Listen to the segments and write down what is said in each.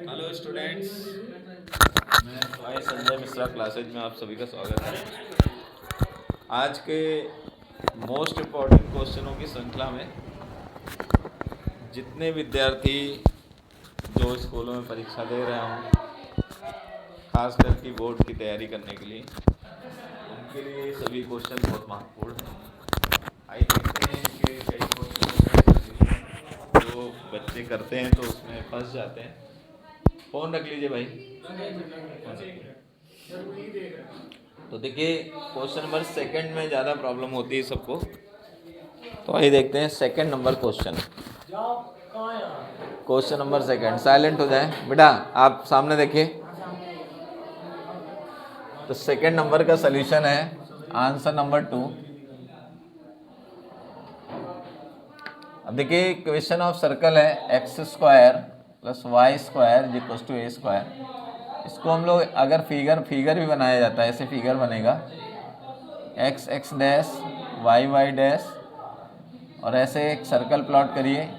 Hello students, मैं भाई Sanjay Mishra classes में आप सभी का स्वागत है। आज के मोस्ट इम्पॉर्टेंट क्वेश्चनों की श्रृंखला में जितने विद्यार्थी जो स्कूलों में परीक्षा दे रहे हों, खास करके बोर्ड की तैयारी करने के लिए, उनके लिए सभी क्वेश्चन बहुत महत्वपूर्ण हैं। आइए देखते हैं कि कई क्वेश्चन जो बच्चे करते हैं तो उसमें फंस जाते हैं। फ़ोन रख लीजिए भाई। तो देखिए, क्वेश्चन नंबर सेकंड में ज़्यादा प्रॉब्लम होती है सबको। तो आइए देखते हैं second number question. Question number second, silent हो जाए बेटा, आप सामने देखिए। तो सेकंड नंबर का सलूशन है आंसर नंबर 2। अब देखिए, क्वेश्चन ऑफ सर्कल है x square plus y square is equal to a square. इसको हम लोग अगर फिगर भी बनाया जाता है, ऐसे फिगर बनेगा x x dash y y dash, और ऐसे एक सर्कल प्लॉट करिए।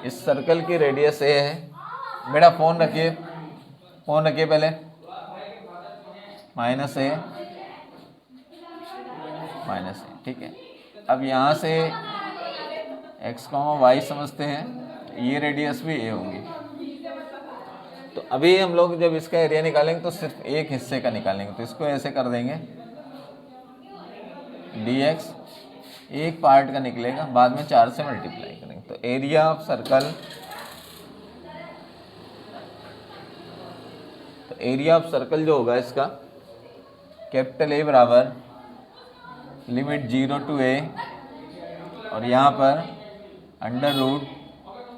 इस सर्कल की रेडियस ए है। बेटा फ़ोन रखिए पहले, माइनस ए, ठीक है। अब यहाँ से एक्स कॉमा वाई समझते हैं, ये रेडियस भी ए होगी। तो अभी हम लोग जब इसका एरिया निकालेंगे तो सिर्फ एक हिस्से का निकालेंगे। तो इसको ऐसे कर देंगे, dx एक पार्ट का निकलेगा, बाद में 4 से मल्टीप्लाई करेंगे। तो एरिया ऑफ सर्कल, तो एरिया ऑफ सर्कल जो होगा इसका कैपिटल ए बराबर लिमिट 0 टू ए, और यहाँ पर under root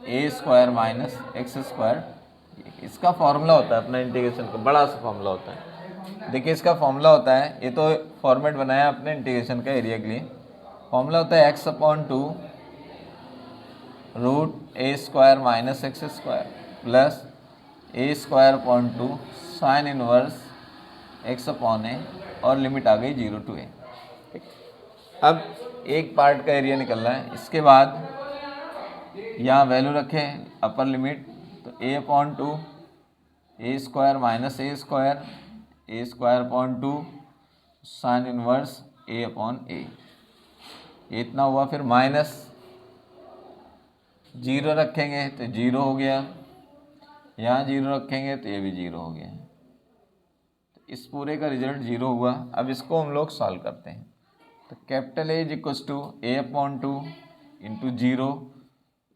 a square minus x square. इसका फॉर्मूला होता है अपना इंटीग्रेशन का, बड़ा सा फॉर्मूला होता है। देखिए इसका फॉर्मूला होता है, ये तो फॉर्मेट बनाया अपने इंटीग्रेशन का एरिया के लिए। फॉर्मूला होता है x upon 2 root a square minus x square plus a square upon 2 sine inverse x upon a, और लिमिट आ गई 0 टू ए। अब एक पार्ट का एरिया निकल रहा है। इसके बाद यहाँ वैल्यू रखें अपर लिमिट, तो ए upon 2 a square minus A square upon 2 sine inverse A upon ए, ये इतना हुआ। फिर माइनस 0 रखेंगे तो 0 हो गया, यहाँ 0 रखेंगे तो ये भी 0 हो गया। तो इस पूरे का रिजल्ट 0 हुआ। अब इसको हम लोग सॉल्व करते हैं। तो capital A is equal to a upon 2 into 0,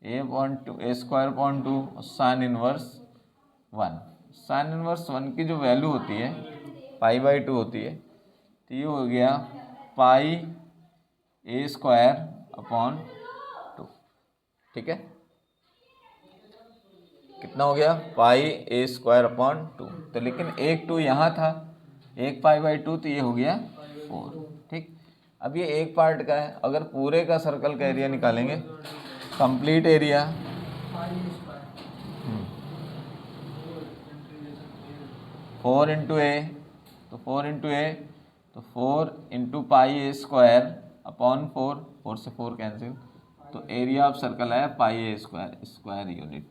a upon 2 a square upon 2 sine inverse 1। Sine inverse 1 की जो वैल्यू होती है पाई बाई 2 होती है, तो ये हो गया पाई ए स्क्वायर अपॉन 2, ठीक है। कितना हो गया? पाई ए स्क्वायर अपॉन 2। तो लेकिन एक 2 यहाँ था, एक पाई बाई 2, तो ये हो गया 4, ठीक। अब ये एक पार्ट का है, अगर पूरे का सर्कल का एरिया निकालेंगे, कंप्लीट एरिया 4 इंटू ए, तो 4 इंटू ए, तो 4 इंटू पाई ए स्क्वायर अपॉन 4, 4 से 4 कैंसिल, तो एरिया ऑफ सर्कल है पाई ए स्क्वायर यूनिट।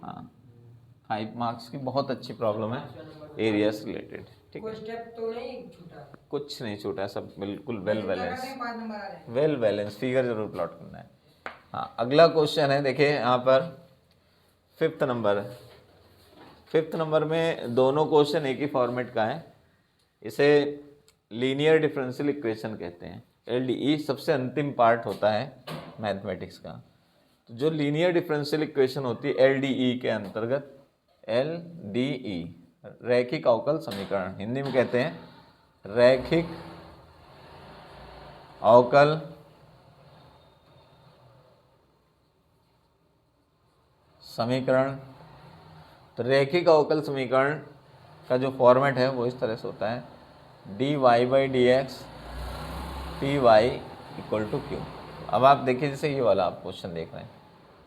हाँ, 5 मार्क्स की बहुत अच्छी प्रॉब्लम है एरिया से रिलेटेड, ठीक है। स्टेप तो नहीं छूटा? कुछ नहीं छूटा, सब बिल्कुल वेल बैलेंस फिगर जरूर प्लॉट करना है। हाँ, अगला क्वेश्चन है, देखिए यहाँ पर 5th नंबर। 5th नंबर में दोनों क्वेश्चन एक ही फॉर्मेट का है। इसे लीनियर डिफरेंशियल इक्वेशन कहते हैं, LDE सबसे अंतिम पार्ट होता है मैथमेटिक्स का। तो जो लीनियर डिफरेंशियल इक्वेशन होती है LDE के अंतर्गत, LDE रैखिक अवकल समीकरण, हिंदी में कहते हैं रैखिक अवकल समीकरण। तो रैखिक अवकल समीकरण का जो फॉर्मेट है वो इस तरह से होता है dy by d x p y equal to q. अब आप देखिए, जैसे ये वाला आप क्वेश्चन देख रहे हैं,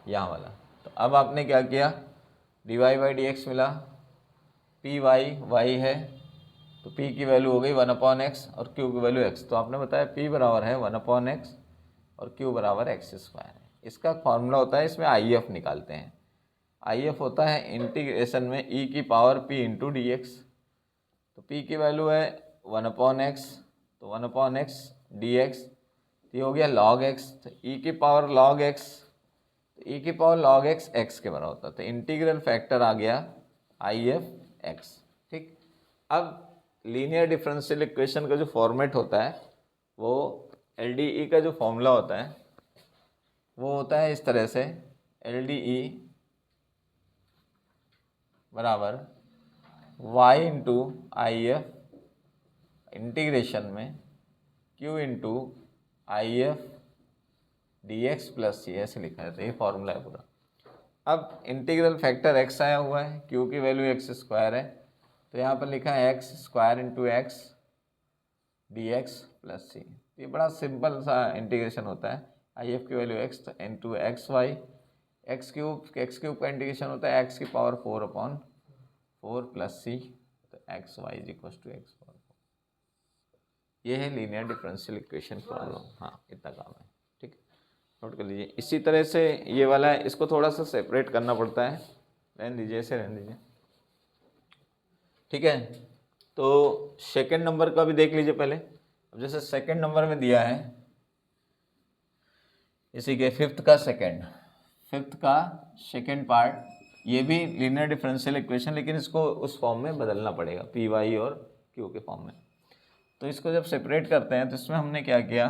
यहाँ वाला, तो अब आपने क्या किया, dy बाई डी एक्स मिला, पी वाई है, तो p की वैल्यू हो गई 1/x और q की वैल्यू x। तो आपने बताया p बराबर है 1/x और q बराबर x स्क्वायर है। इसका फॉर्मूला होता है, इसमें IF निकालते हैं। आई एफ होता है इंटीग्रेशन में ई की power P into D x. तो पी की वैल्यू है 1/x, तो 1/x डी एक्स, ये हो गया log x। तो ई की पावर log x, तो ई की पावर log x x के बराबर होता है, तो इंटीग्रल फैक्टर आ गया आई एफ एक्स। ठीक, अब लीनियर डिफरेंशियल इक्वेशन का जो फॉर्मेट होता है वो एल डी ई का जो फॉर्मूला होता है वो होता है इस तरह से, एल डी ई बराबर y into I F integration में q into I F d x plus c, ऐसे लिखा है, तो ये फॉर्मूला है पूरा। अब इंटीग्रल फैक्टर x आया हुआ है, q की वैल्यू एक्स स्क्वायर है, तो यहाँ पर लिखा है x square into x d x plus c. ये बड़ा सिंपल सा इंटीग्रेशन होता है, आई एफ की value x into x y, x cube का इंटीग्रेशन होता है एक्स की पावर 4/4 प्लस सी, तो x y is equal to x power 4। ये है लीनियर डिफरेंशियल इक्वेशन प्रॉब्लम। हाँ, इतना काम है, ठीक है, नोट कर लीजिए। इसी तरह से ये वाला है, इसको थोड़ा सा सेपरेट करना पड़ता है, रहने दीजिए, ऐसे रहने दीजिए, ठीक है। तो सेकंड नंबर का भी देख लीजिए पहले। अब जैसे सेकंड नंबर में दिया है इसी के फिफ्थ का सेकंड पार्ट, ये भी लीनियर डिफरेंशियल इक्वेशन, लेकिन इसको उस फॉर्म में बदलना पड़ेगा, पी वाई और क्यू के फॉर्म में। तो इसको जब सेपरेट करते हैं तो इसमें हमने क्या किया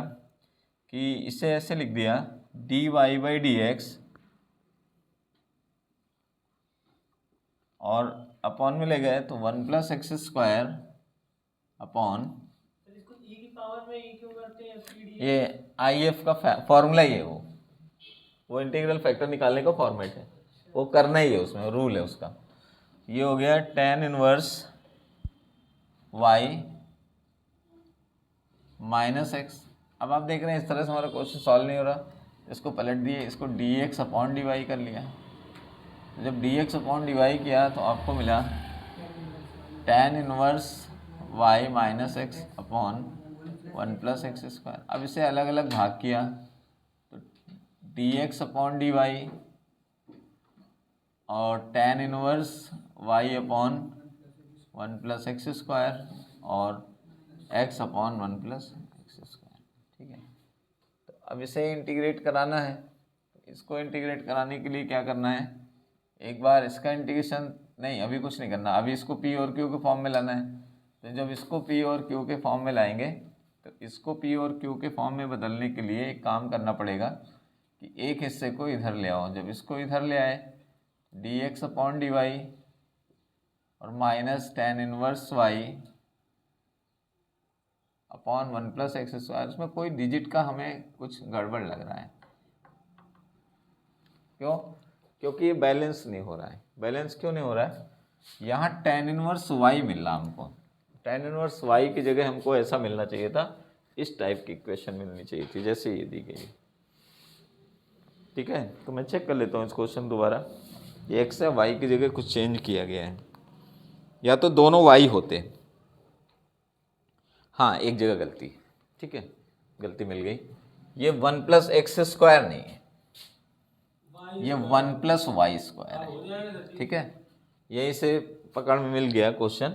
कि इसे ऐसे लिख दिया, d y by d x और अपॉन में ले गए तो 1+x² अपॉन, ये आई एफ का फॉर्मूला ही है, वो इंटीग्रल फैक्टर निकालने का फॉर्मेट है, वो करना ही है, उसमें रूल है उसका। ये हो गया tan inverse y minus x. अब आप देख रहे हैं इस तरह से हमारा क्वेश्चन सॉल्व नहीं हो रहा, इसको पलट दिए, इसको dx अपॉन dy कर लिया। जब dx अपॉन dy किया तो आपको मिला tan inverse y minus x upon 1+x²। अब इसे अलग अलग भाग किया तो dx अपॉन dy और tan inverse y upon 1+x² और x अपॉन 1+x², ठीक है। तो अब इसे इंटीग्रेट कराना है, इसको इंटीग्रेट कराने के लिए क्या करना है, एक बार इसका इंटीग्रेशन, नहीं अभी कुछ नहीं करना, अभी इसको p और q के फॉर्म में लाना है। तो जब इसको p और q के फॉर्म में लाएंगे तो इसको p और q के फॉर्म में बदलने के लिए एक काम करना पड़ेगा कि एक हिस्से को इधर ले आओ। जब इसको इधर ले आए dx अपॉन dy और minus tan inverse y upon 1+x², उसमें कोई डिजिट का हमें कुछ गड़बड़ लग रहा है, क्यों? क्योंकि ये बैलेंस नहीं हो रहा है। बैलेंस क्यों नहीं हो रहा है, यहाँ tan इनवर्स y मिल रहा हमको, tan इनवर्स y की जगह हमको ऐसा मिलना चाहिए था, इस टाइप की इक्वेशन मिलनी चाहिए थी जैसे ये दी गई, ठीक है। तो मैं चेक कर लेता हूँ इस क्वेश्चन दोबारा, ये x है, y की जगह कुछ चेंज किया गया है, या तो दोनों y होते, हाँ एक जगह गलती, ठीक है, गलती मिल गई। ये 1+x² नहीं है, ये 1+y² है, ठीक है, यही से पकड़ में मिल गया क्वेश्चन।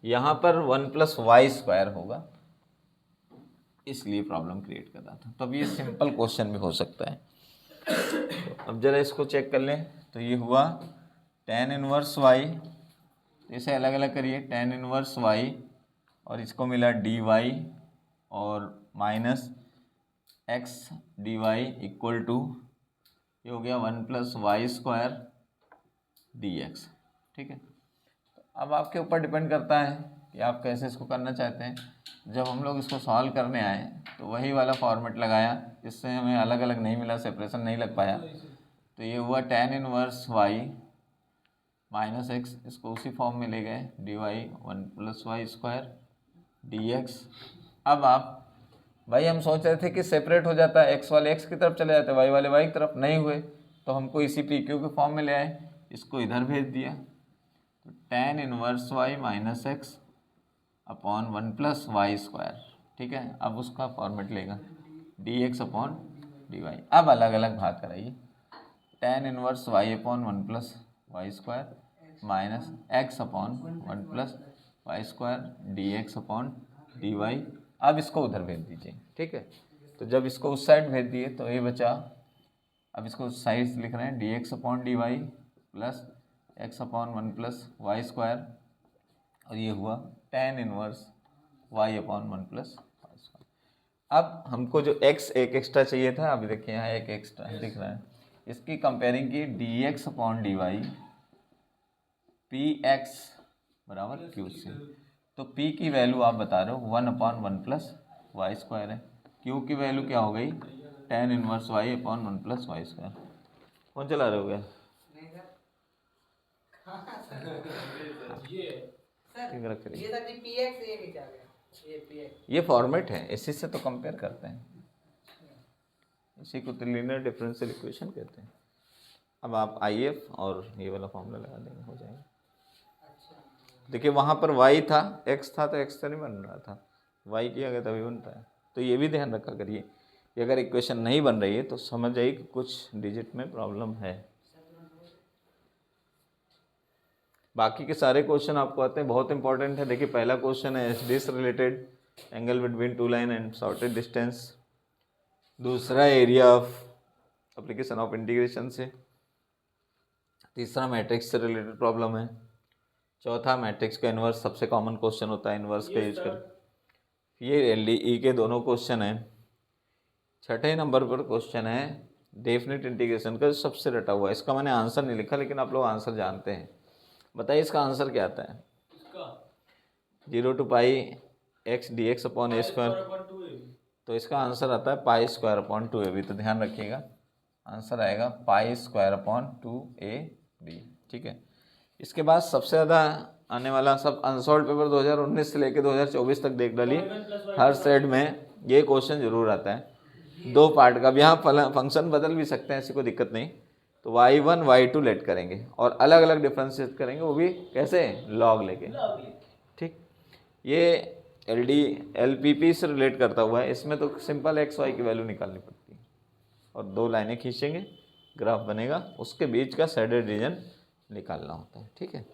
यहाँ पर 1+y² होगा, इसलिए प्रॉब्लम क्रिएट कर रहा था। तब ये सिंपल क्वेश्चन भी हो सकता है। तो अब जरा इसको चेक कर लें, तो ये हुआ tan इनवर्स y, इसे अलग अलग करिए, tan इनवर्स y और इसको मिला dy और minus x dy equal to, ये हो गया 1+y² dx, ठीक है। अब आपके ऊपर डिपेंड करता है कि आप कैसे इसको करना चाहते हैं। जब हम लोग इसको सॉल्व करने आए तो वही वाला फॉर्मेट लगाया, इससे हमें अलग अलग नहीं मिला, सेपरेशन नहीं लग पाया, तो ये हुआ tan inverse y minus x, इसको उसी फॉर्म में ले गए, dy 1+y² dx। अब आप भाई, हम सोच रहे थे कि सेपरेट हो जाता है, x वाले x की तरफ चले जाते, y वाले y की तरफ, नहीं हुए, तो हमको इसी पी क्यू के फॉर्म में ले आए, इसको इधर भेज दिया, तो tan inverse y minus x upon 1+y², ठीक है। अब उसका फॉर्मेट लेगा dx अपॉन dy। अब अलग अलग भाग कराइए, tan inverse y upon 1+y² y square minus x upon 1 plus y square d x upon d y. अब इसको उधर भेज दीजिए, ठीक है। तो जब इसको उस साइड भेज दिए तो ये बचा, अब इसको उस साइड लिख रहे हैं d x upon d y plus x upon 1 plus y square, और ये हुआ tan inverse y upon 1 plus y square. अब हमको जो x एक एक्स्ट्रा चाहिए था, अभी देखिए यहाँ एक एक्स्ट्रा दिख रहा है, इसकी कंपेयरिंग की d x upon d y p x बराबर क्यू सी। तो p की वैल्यू आप बता रहे हो 1 अपॉन 1 प्लस वाई स्क्वायर है, q की वैल्यू क्या हो गई tan inverse y upon 1 plus y square. कौन चला रहे हो गया? ये फॉर्मेट है, इसी से तो कंपेयर करते हैं, इसी को तो लीनियर डिफरेंशियल इक्वेशन कहते हैं। अब आप आई एफ और ये वाला फॉर्मूला लगा देंगे, हो जाएगा। देखिए वहाँ पर y था, x था, तो x तो नहीं बन रहा था, y किया गया तभी बनता है। तो ये भी ध्यान रखा करिए कि अगर इक्वेशन नहीं बन रही है तो समझ जाइए कि कुछ डिजिट में प्रॉब्लम है। बाकी के सारे क्वेश्चन आपको आते हैं, बहुत इंपॉर्टेंट है। देखिए पहला क्वेश्चन है एस डी से related, angle between two line and shorted distance. दूसरा area of application of integration से। तीसरा मैट्रिक्स से रिलेटेड प्रॉब्लम है। चौथा मैट्रिक्स का इन्वर्स, सबसे कॉमन क्वेश्चन होता है इन्वर्स का यूज कर। ये एल डी ई के दोनों क्वेश्चन हैं। छठे नंबर पर क्वेश्चन है डेफिनेट इंटीग्रेशन का, सबसे रटा हुआ है। इसका मैंने आंसर नहीं लिखा, लेकिन आप लोग आंसर जानते हैं। बताइए इसका आंसर क्या आता है? 0 to pi x d x upon a square. तो इसका आंसर आता है pi square upon 2 a b. तो ध्यान रखिएगा आंसर आएगा pi square upon 2 a b, ठीक है। इसके बाद सबसे ज़्यादा आने वाला, सब अनसॉल्व पेपर 2019 से लेकर 2024 तक देख डालिए, हर सेट में ये क्वेश्चन जरूर आता है। 2 पार्ट का। अब यहाँ फंक्शन बदल भी सकते हैं, ऐसी कोई दिक्कत नहीं। तो y1 y2 लेट करेंगे और अलग अलग डिफरेंशिएट करेंगे, वो भी कैसे? लॉग लेके, ठीक। ये LPP से रिलेट करता हुआ है। इसमें तो सिंपल x y की वैल्यू निकालनी पड़ती है और 2 लाइनें खींचेंगे, ग्राफ बनेगा, उसके बीच का शेडेड रीजन निकालना होता है, ठीक है।